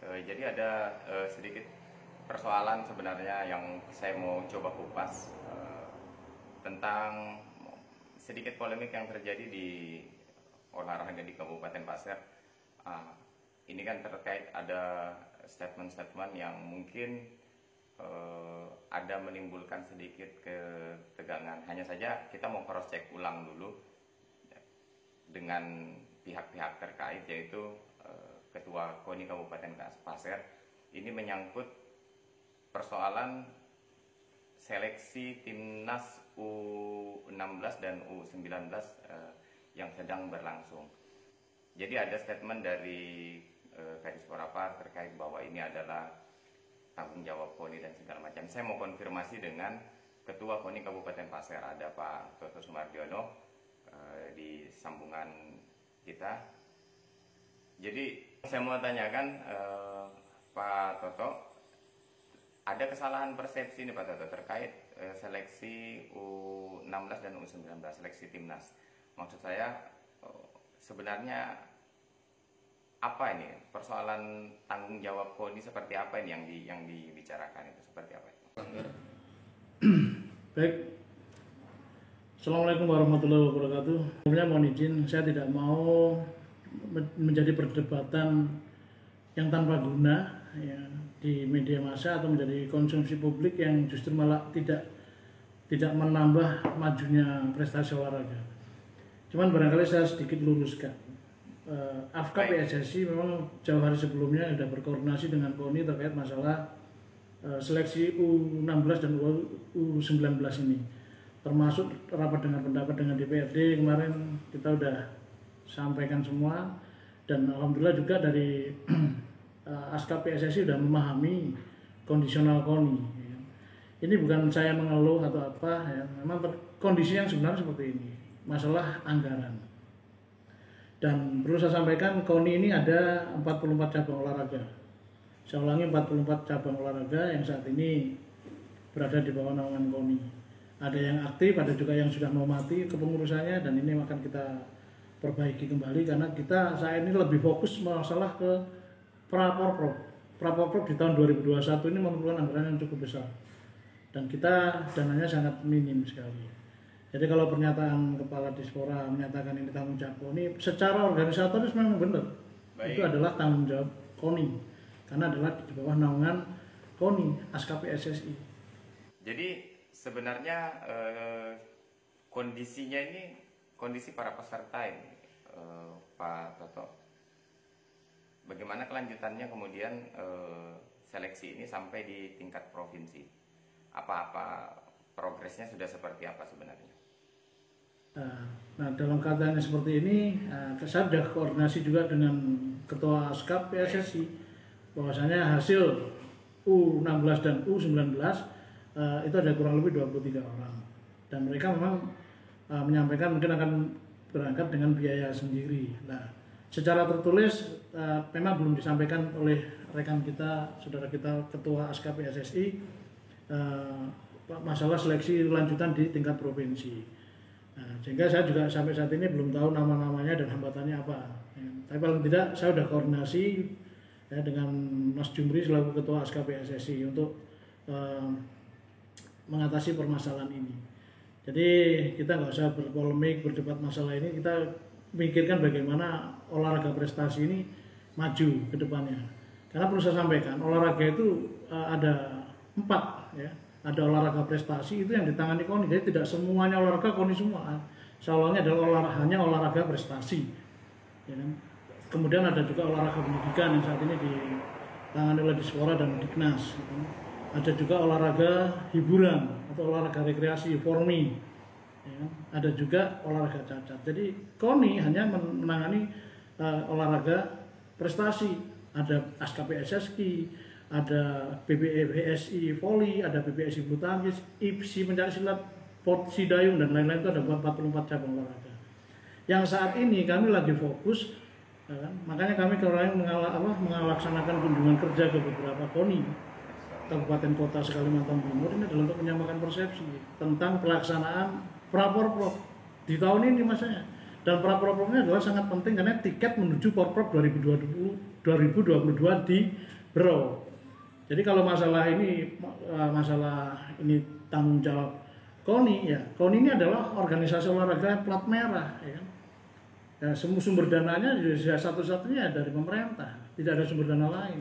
Jadi ada sedikit persoalan sebenarnya yang saya mau coba kupas tentang sedikit polemik yang terjadi di olahraga di Kabupaten Pasir. Ini kan terkait ada statement-statement yang mungkin ada menimbulkan sedikit ketegangan. Hanya saja kita mau cross check ulang dulu dengan pihak-pihak terkait, yaitu Ketua KONI Kabupaten Pasir. Ini menyangkut persoalan seleksi timnas U16 dan U19 yang sedang berlangsung. Jadi ada statement dari Kadis Porapar terkait bahwa ini adalah tanggung jawab KONI dan segala macam. Saya mau konfirmasi dengan Ketua KONI Kabupaten Pasir, ada Pak Toto Sumardiono di sambungan kita. Jadi saya mau tanyakan Pak Toto, ada kesalahan persepsi nih Pak Toto terkait seleksi U16 dan U19, seleksi timnas. Maksud saya sebenarnya apa ini persoalan tanggung jawab KONI, seperti apa ini yang dibicarakan itu, seperti apa itu? Baik, Assalamualaikum warahmatullahi wabarakatuh. Sebelumnya mohon izin, saya tidak mau menjadi perdebatan yang tanpa guna ya, di media massa atau menjadi konsumsi publik yang justru malah tidak menambah majunya prestasi olahraga. Cuman barangkali saya sedikit luruskan. AFKA PSSI memang jauh hari sebelumnya sudah berkoordinasi dengan KONI terkait masalah seleksi U16 dan U19 ini, termasuk rapat dengan pendapat dengan DPRD kemarin kita sudah sampaikan semua, dan alhamdulillah juga dari AFKA PSSI sudah memahami kondisional KONI. Ini bukan saya mengeluh atau apa, ya. Memang kondisi yang sebenarnya seperti ini, masalah anggaran. Dan perlu saya sampaikan, KONI ini ada 44 cabang olahraga. Saya ulangi, 44 cabang olahraga yang saat ini berada di bawah naungan KONI. Ada yang aktif, ada juga yang sudah mau mati kepengurusannya, dan ini akan kita perbaiki kembali karena kita saat ini lebih fokus masalah ke Praporprov di tahun 2021 ini memerlukan anggaran yang cukup besar dan kita dananya sangat minim sekali. Jadi kalau pernyataan Kepala Dispora menyatakan ini tanggung jawab KONI, secara organisatoris memang benar. Baik. Itu adalah tanggung jawab KONI karena adalah di bawah naungan KONI, AFKA PSSI. Jadi sebenarnya kondisinya ini, kondisi para peserta ini, Pak Toto, bagaimana kelanjutannya kemudian seleksi ini sampai di tingkat provinsi? Apa progresnya sudah seperti apa sebenarnya? Nah, dalam keadaannya seperti ini, saya sudah koordinasi juga dengan Ketua AFKA PSSI bahwasanya hasil U16 dan U19 itu ada kurang lebih 23 orang, dan mereka memang menyampaikan mungkin akan berangkat dengan biaya sendiri. Nah, secara tertulis memang belum disampaikan oleh rekan kita, saudara kita Ketua AFKA PSSI masalah seleksi lanjutan di tingkat provinsi. Nah, sehingga saya juga sampai saat ini belum tahu nama-namanya dan hambatannya apa. Ya, tapi paling tidak saya sudah koordinasi ya, dengan Mas Jumri selaku Ketua AFKA PSSI untuk mengatasi permasalahan ini. Jadi kita nggak usah berpolemik, berdebat masalah ini, kita mikirkan bagaimana olahraga prestasi ini maju ke depannya. Karena perlu saya sampaikan, olahraga itu ada 4 ya. Ada olahraga prestasi itu yang ditangani KONI, jadi tidak semuanya olahraga KONI semua. Soalnya adalah hanya olahraga prestasi. Ya. Kemudian ada juga olahraga pendidikan yang saat ini ditangani oleh Dispora dan Diknas. Ya. Ada juga olahraga hiburan atau olahraga rekreasi, formi. Ya. Ada juga olahraga cacat. Jadi KONI hanya menangani olahraga prestasi. Ada AFKA PSSI, ada PBSI voli, ada PBSI bulu tangkis, IPSI pencaksilat, POTSI dayung, dan lain-lain. Itu ada 44 cabang olahraga. Yang saat ini kami lagi fokus, ya, makanya kami kemarin melaksanakan kunjungan kerja ke beberapa KONI kabupaten kota Kalimantan Timur ini adalah untuk menyamakan persepsi tentang pelaksanaan Praporprov di tahun ini masanya. Dan Praporprov ini adalah sangat penting karena tiket menuju Porprov 2022 di bro. Jadi kalau masalah ini tanggung jawab KONI, ya KONI ini adalah organisasi olahraga plat merah, ya kan? Ya, sumber dananya juga satu-satunya dari pemerintah, tidak ada sumber dana lain.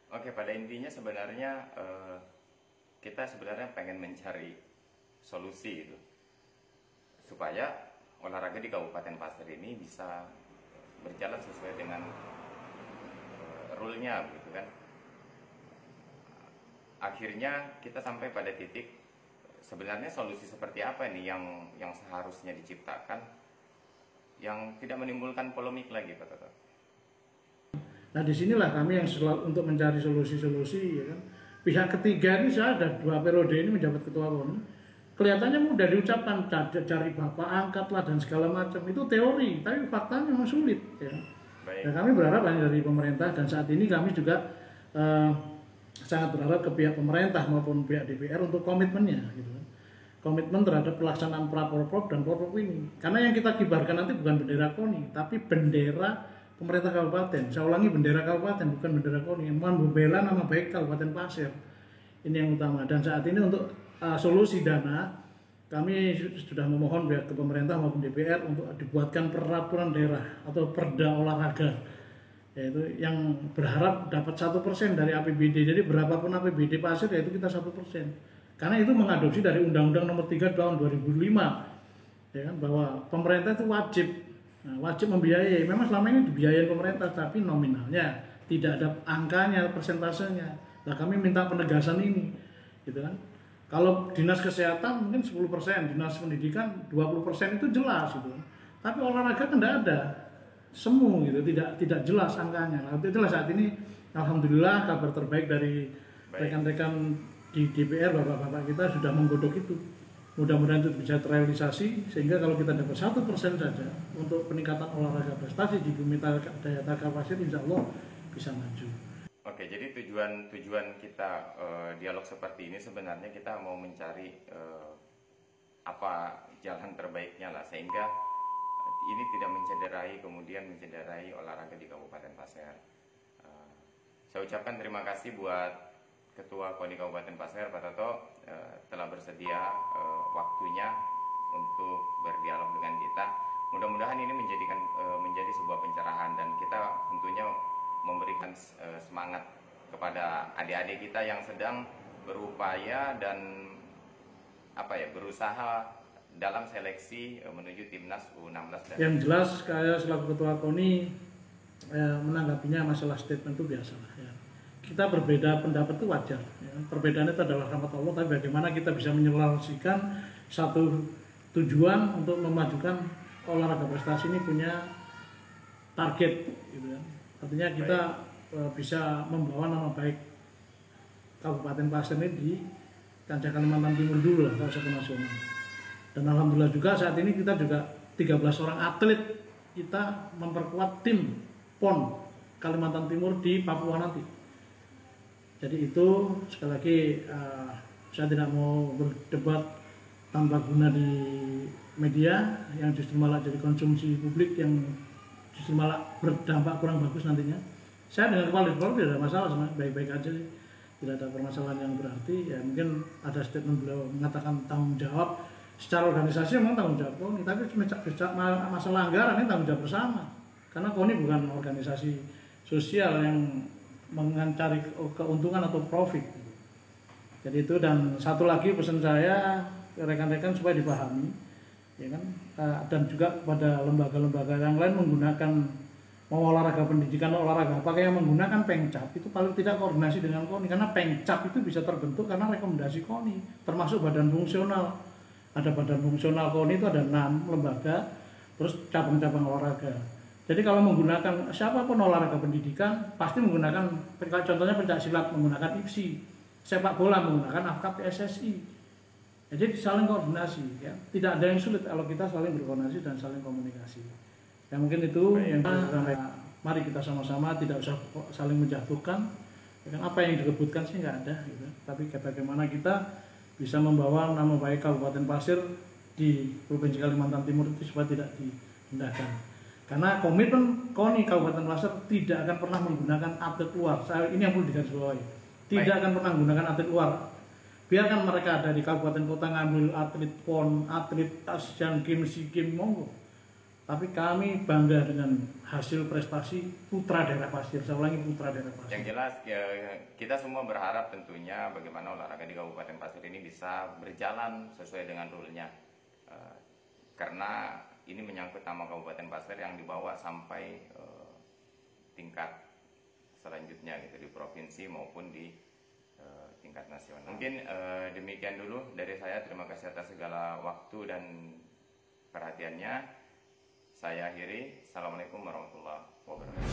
Oke, pada intinya sebenarnya kita sebenarnya pengen mencari solusi itu supaya olahraga di Kabupaten Pasir ini bisa berjalan sesuai dengan rule-nya, gitu kan. Akhirnya kita sampai pada titik sebenarnya solusi seperti apa nih yang seharusnya diciptakan yang tidak menimbulkan polemik lagi, Pak Toto. Nah disinilah kami yang untuk mencari solusi-solusi, ya kan. Pihak ketiga ini, saya ada 2 periode ini menjabat ketua KONI, kelihatannya mudah diucapkan, cari bapak angkat lah dan segala macam, itu teori, tapi faktanya memang sulit, ya. Nah, kami berharap dari pemerintah, dan saat ini kami juga sangat berharap ke pihak pemerintah maupun pihak DPR untuk komitmennya, gitu kan. Komitmen terhadap pelaksanaan Praporprov dan Porprov ini. Karena yang kita kibarkan nanti bukan bendera KONI, tapi bendera pemerintah kabupaten. Saya ulangi, bendera kabupaten, bukan bendera KONI. Yang membela nama baik Kabupaten Pasir. Ini yang utama. Dan saat ini untuk solusi dana, kami sudah memohon ke pemerintah maupun DPR untuk dibuatkan peraturan daerah atau perda olahraga, yaitu yang berharap dapat 1% dari APBD. Jadi berapapun APBD Pasir, yaitu kita 1%. Karena itu mengadopsi dari Undang-Undang Nomor 3 Tahun 2005, ya kan, bahwa pemerintah itu wajib membiayai. Memang selama ini dibiayai pemerintah, tapi nominalnya tidak ada angkanya, persentasenya. Nah kami minta penegasan ini, gitu kan. Kalau dinas kesehatan mungkin 10%, dinas pendidikan 20%, itu jelas gitu. Tapi olahraga kan tidak ada, semu gitu, tidak jelas angkanya. Nah, itulah saat ini alhamdulillah kabar terbaik dari rekan-rekan di DPR, bapak-bapak kita sudah menggodok itu. Mudah-mudahan itu bisa terrealisasi sehingga kalau kita dapat 1% saja untuk peningkatan olahraga prestasi di Bumi Daya Taka Pasir, insya Allah bisa maju. Oke, jadi tujuan kita dialog seperti ini sebenarnya kita mau mencari apa jalan terbaiknya lah sehingga ini tidak mencederai olahraga di Kabupaten Pasir. Saya ucapkan terima kasih buat Ketua KONI Kabupaten Pasir, Pak Toto, telah bersedia waktunya untuk berdialog dengan kita. Mudah-mudahan ini menjadi sebuah pencerahan dan kita tentunya memberikan semangat kepada adik-adik kita yang sedang berupaya dan berusaha dalam seleksi menuju timnas U16. Yang jelas saya selaku ketua KONI menanggapinya masalah statement itu biasalah ya. Kita berbeda pendapat itu wajar ya. Perbedaan itu adalah rahmat Allah, tapi bagaimana kita bisa menyelaraskan satu tujuan untuk memajukan olahraga prestasi ini punya target gitu kan. Artinya kita bisa membawa nama baik Kabupaten Pasir ini di kancah Kalimantan Timur dulu lah, kalau ke nasional. Dan alhamdulillah juga saat ini kita juga 13 orang atlet kita memperkuat tim PON Kalimantan Timur di Papua nanti. Jadi itu sekali lagi saya tidak mau berdebat tanpa guna di media yang justru malah jadi konsumsi publik yang justru malah berdampak kurang bagus nantinya. Saya dengan kepala sekolah tidak ada masalah, sebenarnya baik-baik aja, tidak ada permasalahan yang berarti. Ya mungkin ada statement beliau mengatakan tanggung jawab secara organisasi, memang tanggung jawab KONI, tapi masalah anggaran ini tanggung jawab bersama. Karena KONI bukan organisasi sosial yang mencari keuntungan atau profit. Jadi itu, dan satu lagi pesan saya ke rekan-rekan supaya dipahami, ya kan, dan juga kepada lembaga-lembaga yang lain menggunakan mau olahraga pendidikan, olahraga apakah yang menggunakan Pengcap itu paling tidak koordinasi dengan KONI, karena Pengcap itu bisa terbentuk karena rekomendasi KONI, termasuk badan fungsional. Ada badan fungsional KONI itu ada 6 lembaga, terus cabang-cabang olahraga. Jadi kalau menggunakan siapapun olahraga pendidikan pasti menggunakan, contohnya pencak silat menggunakan IPSI, sepak bola menggunakan AFKAP PSSI. Jadi saling koordinasi ya. Tidak ada yang sulit kalau kita saling berkoordinasi dan saling komunikasi. Ya mungkin itu yang mari kita sama-sama tidak usah saling menjatuhkan. Ya, apa yang direbutkan sih nggak ada gitu. Tapi bagaimana kita bisa membawa nama baik Kabupaten Pasir di Provinsi Kalimantan Timur itu supaya tidak diindahkan. Karena komitmen KONI Kabupaten Pasir tidak akan pernah menggunakan atlet luar. Ini yang perlu digarisbawahi. Tidak akan pernah menggunakan atlet luar. Biarkan mereka ada di kabupaten kota ngambil atlet PON, atlet Asian Games, SEA Games, monggo. Tapi kami bangga dengan hasil prestasi putra daerah Pasir. Saya ulangi, putra daerah Pasir. Yang jelas kita semua berharap tentunya bagaimana olahraga di Kabupaten Pasir ini bisa berjalan sesuai dengan rule-nya. Karena ini menyangkut nama Kabupaten Pasir yang dibawa sampai tingkat selanjutnya gitu, di provinsi maupun di tingkat nasional. Mungkin demikian dulu dari saya. Terima kasih atas segala waktu dan perhatiannya. Saya akhiri. Assalamualaikum warahmatullahi wabarakatuh.